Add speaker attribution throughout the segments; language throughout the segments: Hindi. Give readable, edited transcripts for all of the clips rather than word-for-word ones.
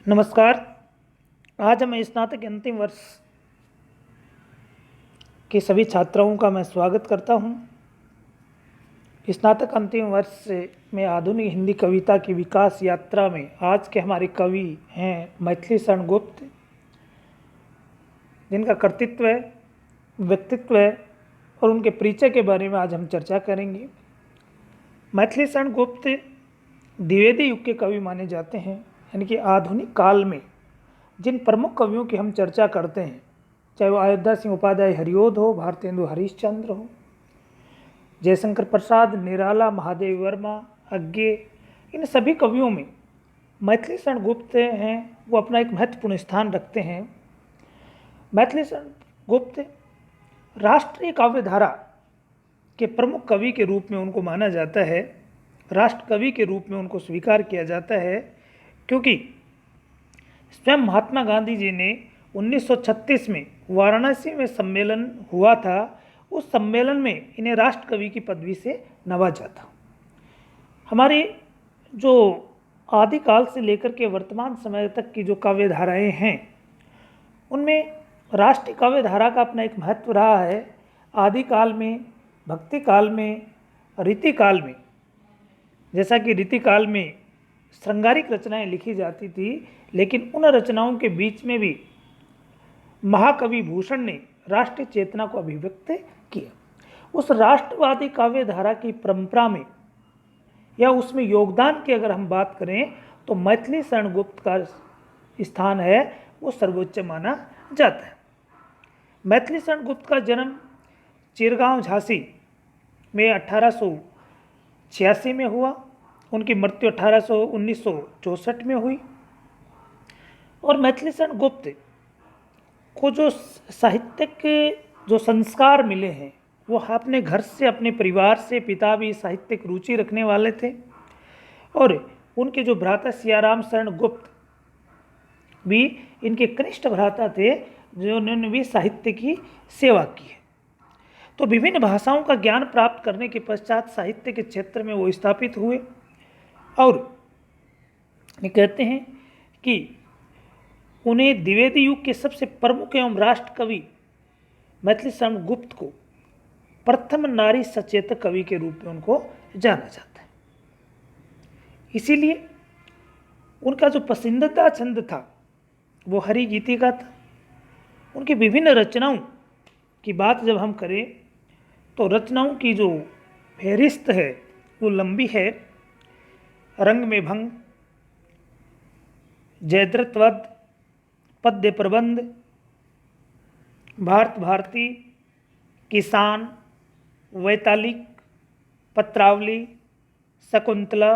Speaker 1: नमस्कार। आज हम स्नातक अंतिम वर्ष के सभी छात्राओं का मैं स्वागत करता हूं। स्नातक अंतिम वर्ष में आधुनिक हिंदी कविता की विकास यात्रा में आज के हमारे कवि हैं मैथिली शरण गुप्त, जिनका कर्तृत्व व्यक्तित्व और उनके परिचय के बारे में आज हम चर्चा करेंगे। मैथिली शरण गुप्त द्विवेदी युग के कवि माने जाते हैं, यानी कि आधुनिक काल में जिन प्रमुख कवियों की हम चर्चा करते हैं, चाहे वो अयोध्या सिंह उपाध्याय हरिओद हो, भारतेंदु हरिश्चंद्र हो, जयशंकर प्रसाद, निराला, महादेव वर्मा, अज्ञे, इन सभी कवियों में मैथिली शरण गुप्त हैं, वो अपना एक महत्वपूर्ण स्थान रखते हैं। मैथिली शरण गुप्त राष्ट्रीय काव्य धारा के प्रमुख कवि के रूप में उनको माना जाता है, राष्ट्र कवि के रूप में उनको स्वीकार किया जाता है, क्योंकि स्वयं महात्मा गांधी जी ने 1936 में वाराणसी में सम्मेलन हुआ था, उस सम्मेलन में इन्हें राष्ट्र कवि की पदवी से नवाजा था। हमारे जो आदिकाल से लेकर के वर्तमान समय तक की जो काव्य धाराएँ हैं, उनमें राष्ट्रीय काव्य धारा का अपना एक महत्व रहा है। आदिकाल में, भक्ति काल में, रीति काल में, जैसा कि रीति काल में श्रृंगारिक रचनाएं लिखी जाती थी, लेकिन उन रचनाओं के बीच में भी महाकवि भूषण ने राष्ट्रीय चेतना को अभिव्यक्त किया। उस राष्ट्रवादी काव्य धारा की परंपरा में या उसमें योगदान की अगर हम बात करें तो मैथिली शरण गुप्त का स्थान है, वो सर्वोच्च माना जाता है। मैथिली शरण गुप्त का जन्म चिरगांव झांसी में 1886 में हुआ। उनकी मृत्यु 1964 में हुई। और मैथिली शरण गुप्त को जो साहित्यिक जो संस्कार मिले हैं, वो अपने घर से, अपने परिवार से, पिता भी साहित्यिक रुचि रखने वाले थे, और उनके जो भ्राता सियाराम शरण गुप्त भी इनके कनिष्ठ भ्राता थे, जो उन्होंने भी साहित्य की सेवा की है। तो विभिन्न भाषाओं का ज्ञान प्राप्त करने के पश्चात साहित्य के क्षेत्र में वो स्थापित हुए, और ये कहते हैं कि उन्हें द्विवेदी युग के सबसे प्रमुख एवं राष्ट्र कवि मैथिली शरण गुप्त को प्रथम नारी सचेतक कवि के रूप में उनको जाना जाता है। इसीलिए उनका जो पसंदीदा छंद था वो हरि गीतिका था। उनकी विभिन्न रचनाओं की बात जब हम करें तो रचनाओं की जो फहरिस्त है वो लंबी है। रंग में भंग, जयद्रथ वध, पद्य प्रबंध, भारत भारती, किसान, वैतालिक, पत्रावली, शकुंतला,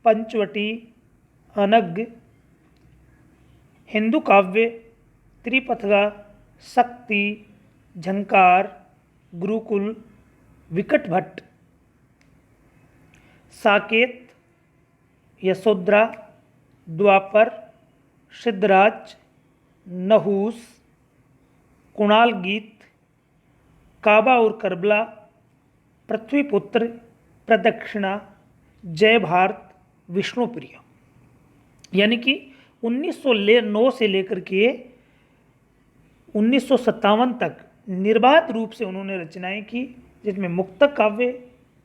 Speaker 1: पंचवटी, अनग, हिंदू काव्य, त्रिपथगा, शक्ति, झंकार, गुरुकुल, विकट भट्ट, साकेत, यशोधरा, द्वापर, सिद्धराज, नहूस, कुणाल गीत, काबा और करबला, पृथ्वीपुत्र, प्रदक्षिणा, जय भारत, विष्णुप्रिय, यानी कि 1909 से लेकर के 1957 तक निर्बाध रूप से उन्होंने रचनाएं की, जिसमें मुक्तक काव्य,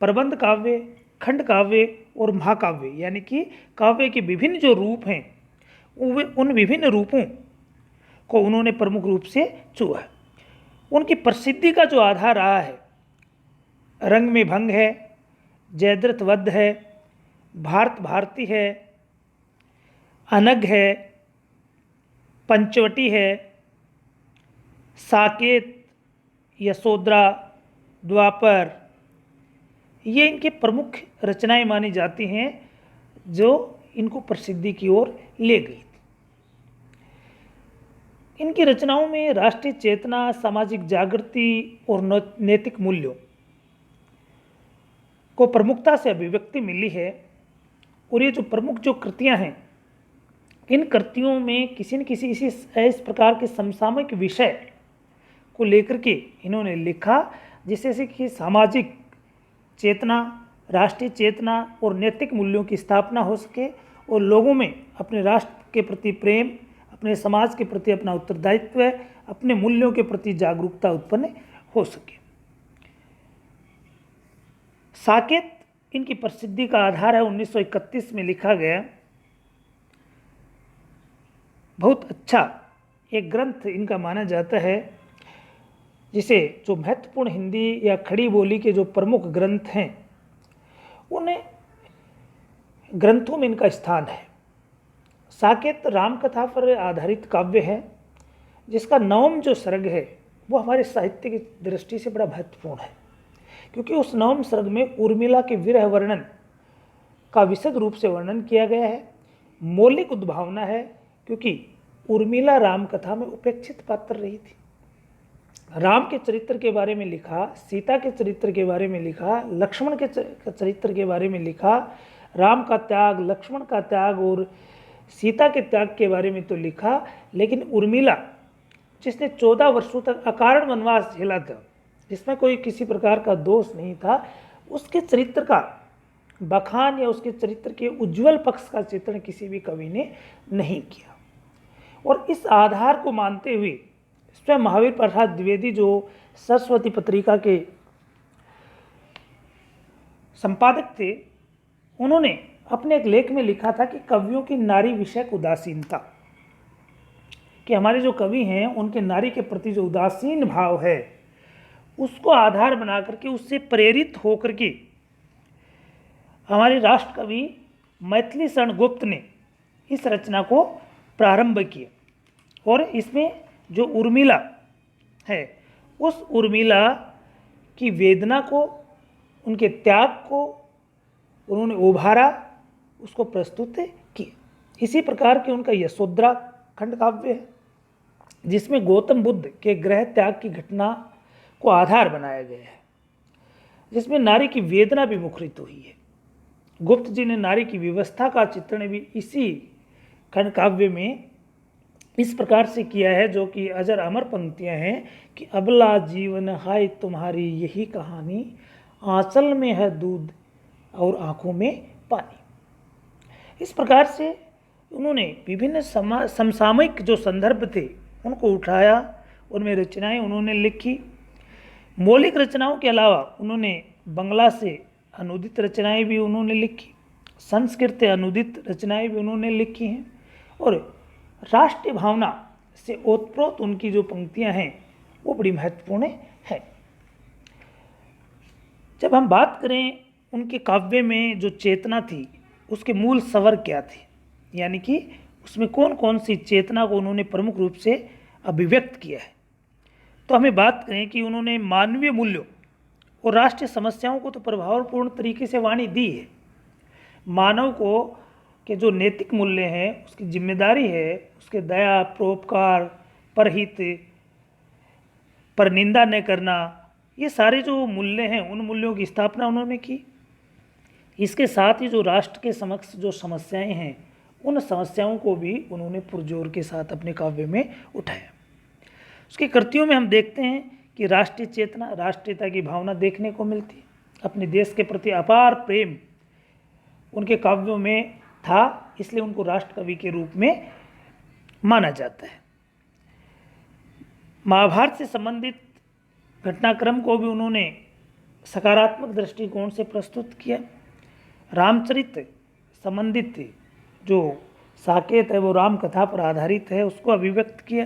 Speaker 1: प्रबंध काव्य, खंड काव्य और महाकाव्य, यानी कि काव्य के विभिन्न जो रूप हैं, उन विभिन्न रूपों को उन्होंने प्रमुख रूप से छुआ है। उनकी प्रसिद्धि का जो आधार रहा है, रंग में भंग है, जयद्रथ वध है, भारत भारती है, अनग है, पंचवटी है, साकेत, यशोधरा, द्वापर, ये इनके प्रमुख रचनाएं मानी जाती हैं जो इनको प्रसिद्धि की ओर ले गई। इनकी रचनाओं में राष्ट्रीय चेतना, सामाजिक जागृति और नैतिक मूल्यों को प्रमुखता से अभिव्यक्ति मिली है। और ये जो प्रमुख जो कृतियां हैं, इन कृतियों में किसी न किसी इस प्रकार के समसामयिक विषय को लेकर के इन्होंने लिखा, जिससे कि सामाजिक चेतना, राष्ट्रीय चेतना और नैतिक मूल्यों की स्थापना हो सके और लोगों में अपने राष्ट्र के प्रति प्रेम, अपने समाज के प्रति अपना उत्तरदायित्व, अपने मूल्यों के प्रति जागरूकता उत्पन्न हो सके। साकेत इनकी प्रसिद्धि का आधार है। 1931 में लिखा गया बहुत अच्छा एक ग्रंथ इनका माना जाता है, जिसे जो महत्वपूर्ण हिंदी या खड़ी बोली के जो प्रमुख ग्रंथ हैं उन्हें ग्रंथों में इनका स्थान है। साकेत रामकथा पर आधारित काव्य है, जिसका नवम जो सर्ग है वो हमारे साहित्य की दृष्टि से बड़ा महत्वपूर्ण है, क्योंकि उस नवम सर्ग में उर्मिला के विरह वर्णन का विशद रूप से वर्णन किया गया है। मौलिक उद्भावना है, क्योंकि उर्मिला रामकथा में उपेक्षित पात्र रही थी। राम के चरित्र के बारे में लिखा, सीता के चरित्र के बारे में लिखा, लक्ष्मण के चरित्र के बारे में लिखा, राम का त्याग, लक्ष्मण का त्याग और सीता के त्याग के बारे में तो लिखा, लेकिन उर्मिला जिसने 14 वर्षों तक अकारण वनवास झेला था, जिसमें कोई किसी प्रकार का दोष नहीं था, उसके चरित्र का बखान या उसके चरित्र के उज्जवल पक्ष का चित्रण किसी भी कवि ने नहीं किया। और इस आधार को मानते हुए स्वयं महावीर प्रसाद द्विवेदी, जो सरस्वती पत्रिका के संपादक थे, उन्होंने अपने एक लेख में लिखा था कि कवियों की नारी विषयक उदासीनता, कि हमारे जो कवि हैं उनके नारी के प्रति जो उदासीन भाव है उसको आधार बना करके, उससे प्रेरित होकर के हमारे राष्ट्र कवि मैथिली शरण गुप्त ने इस रचना को प्रारंभ किया। और इसमें जो उर्मिला है, उस उर्मिला की वेदना को, उनके त्याग को उन्होंने उभारा, उसको प्रस्तुत किया। इसी प्रकार के उनका यशोधरा खंड काव्य है, जिसमें गौतम बुद्ध के गृह त्याग की घटना को आधार बनाया गया है, जिसमें नारी की वेदना भी मुखरित हुई है। गुप्त जी ने नारी की व्यवस्था का चित्रण भी इसी खंड काव्य में इस प्रकार से किया है, जो कि अजर अमर पंक्तियां हैं कि अबला जीवन हाय तुम्हारी यही कहानी, आंचल में है दूध और आंखों में पानी। इस प्रकार से उन्होंने विभिन्न समसामयिक जो संदर्भ थे उनको उठाया, उनमें रचनाएं उन्होंने लिखी। मौलिक रचनाओं के अलावा उन्होंने बंगला से अनुदित रचनाएं भी उन्होंने लिखी, संस्कृत अनुदित रचनाएं भी उन्होंने लिखी हैं, और राष्ट्रीय भावना से ओतप्रोत उनकी जो पंक्तियां हैं वो बड़ी महत्वपूर्ण है। जब हम बात करें उनके काव्य में जो चेतना थी, उसके मूल स्वर क्या थे, यानी कि उसमें कौन कौन सी चेतना को उन्होंने प्रमुख रूप से अभिव्यक्त किया है, तो हमें बात करें कि उन्होंने मानवीय मूल्यों और राष्ट्रीय समस्याओं को तो प्रभावपूर्ण तरीके से वाणी दी है। मानव को के जो नैतिक मूल्य हैं, उसकी जिम्मेदारी है, उसके दया, परोपकार, परहित, परनिंदा न करना, ये सारे जो मूल्य हैं उन मूल्यों की स्थापना उन्होंने की। इसके साथ ही जो राष्ट्र के समक्ष जो समस्याएं हैं, उन समस्याओं को भी उन्होंने पुरजोर के साथ अपने काव्य में उठाया। उसकी कृतियों में हम देखते हैं कि राष्ट्रीय चेतना, राष्ट्रीयता की भावना देखने को मिलती है। अपने देश के प्रति अपार प्रेम उनके काव्यों में था, इसलिए उनको राष्ट्र कवि के रूप में माना जाता है। महाभारत से संबंधित घटनाक्रम को भी उन्होंने सकारात्मक दृष्टिकोण से प्रस्तुत किया। रामचरित संबंधित जो साकेत है वो राम कथा पर आधारित है, उसको अभिव्यक्त किया।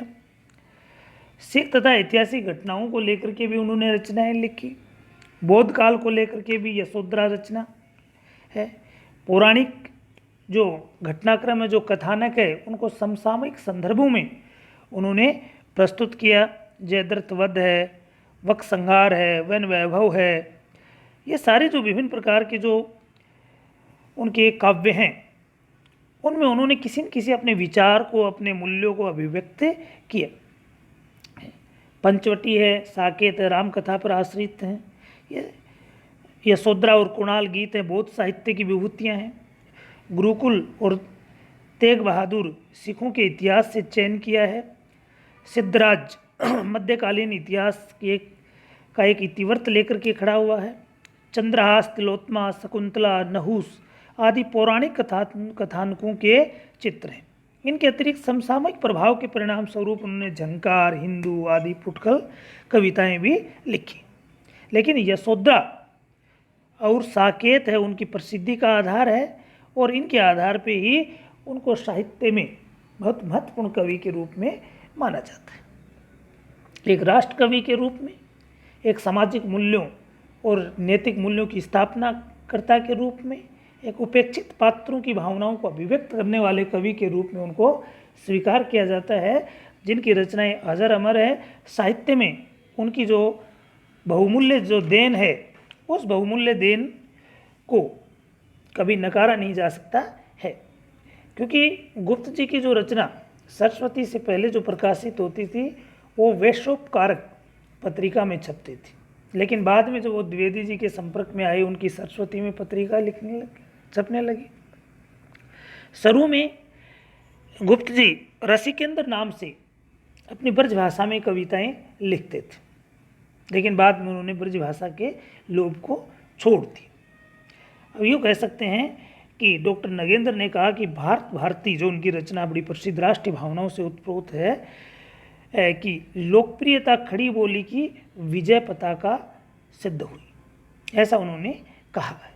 Speaker 1: सिख तथा ऐतिहासिक घटनाओं को लेकर के भी उन्होंने रचनाएं लिखी। बौद्ध काल को लेकर के भी यशोधरा रचना है। पौराणिक जो घटनाक्रम है, जो कथानक है, उनको समसामयिक संदर्भों में उन्होंने प्रस्तुत किया। जयद्रथ वध है, वक संहार है, वन वैभव है, ये सारे जो विभिन्न प्रकार के जो उनके काव्य हैं, उनमें उन्होंने किसी न किसी अपने विचार को, अपने मूल्यों को अभिव्यक्त किया। पंचवटी है, साकेत है, राम कथा पर आश्रित हैं। ये यशोधरा और कुणाल गीत हैं, बौद्ध साहित्य की विभूतियाँ हैं। गुरुकुल और तेग बहादुर सिखों के इतिहास से चयन किया है। सिद्धराज मध्यकालीन इतिहास का एक इतिवृत्त लेकर के खड़ा हुआ है। चंद्रहास, तिलोत्तमा, शकुंतला, नहुस आदि पौराणिक कथानकों के चित्र हैं। इनके अतिरिक्त समसामयिक प्रभाव के परिणाम स्वरूप उन्होंने झंकार, हिंदू आदि फुटकल कविताएं भी लिखी। लेकिन यशोधरा और साकेत है उनकी प्रसिद्धि का आधार है, और इनके आधार पे ही उनको साहित्य में बहुत महत्वपूर्ण कवि के रूप में माना जाता है। एक राष्ट्र कवि के रूप में, एक सामाजिक मूल्यों और नैतिक मूल्यों की स्थापनाकर्ता के रूप में, एक उपेक्षित पात्रों की भावनाओं को अभिव्यक्त करने वाले कवि के रूप में उनको स्वीकार किया जाता है, जिनकी रचनाएं अजर अमर है। साहित्य में उनकी जो बहुमूल्य जो देन है, उस बहुमूल्य देन को कभी नकारा नहीं जा सकता है, क्योंकि गुप्त जी की जो रचना सरस्वती से पहले जो प्रकाशित होती थी वो वैश्योपकारक पत्रिका में छपती थी, लेकिन बाद में जब वो द्विवेदी जी के संपर्क में आए, उनकी सरस्वती में पत्रिका छपने लगी। शुरू में गुप्त जी रसिकेंद्र नाम से अपनी ब्रज भाषा में कविताएं लिखते थे, लेकिन बाद में उन्होंने ब्रज भाषा के लोभ को छोड़ दिया। अब यूँ कह सकते हैं कि डॉक्टर नगेंद्र ने कहा कि भारत भारती जो उनकी रचना बड़ी प्रसिद्ध राष्ट्रीय भावनाओं से उत्प्रोत है कि लोकप्रियता खड़ी बोली की विजय पताका सिद्ध हुई, ऐसा उन्होंने कहा है।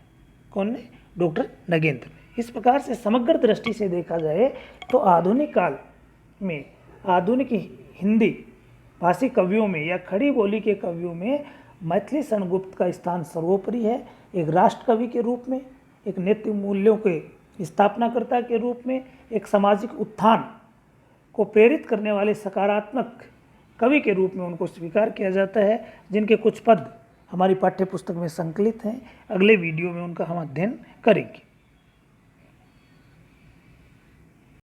Speaker 1: कौन ने? डॉक्टर नगेंद्र ने। इस प्रकार से समग्र दृष्टि से देखा जाए तो आधुनिक काल में आधुनिक हिंदी भाषी कवियों में या खड़ी बोली के कवियों में मैथिली शरण गुप्त का स्थान सर्वोपरि है। एक राष्ट्र कवि के रूप में, एक नैतिक मूल्यों के स्थापनाकर्ता के रूप में, एक सामाजिक उत्थान को प्रेरित करने वाले सकारात्मक कवि के रूप में उनको स्वीकार किया जाता है, जिनके कुछ पद हमारी पाठ्य पुस्तक में संकलित हैं। अगले वीडियो में उनका हम अध्ययन करेंगे।